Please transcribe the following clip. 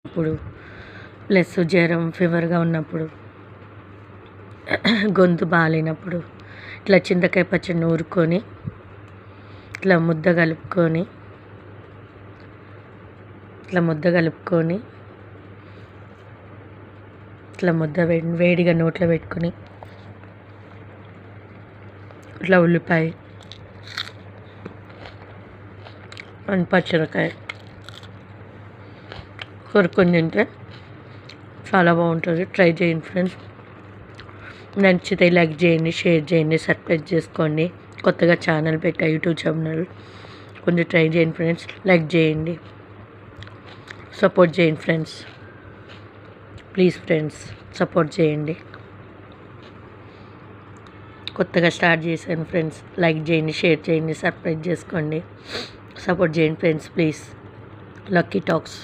ఇప్పుడు ప్లస్ జ్వరం ఫీవర్గా ఉన్నప్పుడు గొంతు బాగాలేనప్పుడు ఇట్లా చింతకాయ పచ్చడి నూరుకొని ఇట్లా ముద్ద కలుపుకొని ఇట్లా ముద్ద వేడిగా నోట్లో పెట్టుకొని ఇట్లా ఉల్లిపాయ అండ్ పచ్చిమిరకాయ కొరుక్కొని తింటే చాలా బాగుంటుంది. ట్రై చేయండి ఫ్రెండ్స్. నచ్చితే లైక్ చేయండి, షేర్ చేయండి, సబ్స్క్రైబ్ చేసుకోండి. కొత్తగా ఛానల్ పెట్టా, యూట్యూబ్ ఛానల్. కొంచెం ట్రై చేయండి ఫ్రెండ్స్, లైక్ చేయండి, సపోర్ట్ చేయండి ఫ్రెండ్స్. ప్లీజ్ ఫ్రెండ్స్ సపోర్ట్ చేయండి. కొత్తగా స్టార్ట్ చేశాను ఫ్రెండ్స్. లైక్ చేయండి, షేర్ చేయండి, సబ్స్క్రైబ్ చేసుకోండి, సపోర్ట్ చేయండి ఫ్రెండ్స్ ప్లీజ్. Lucky talks.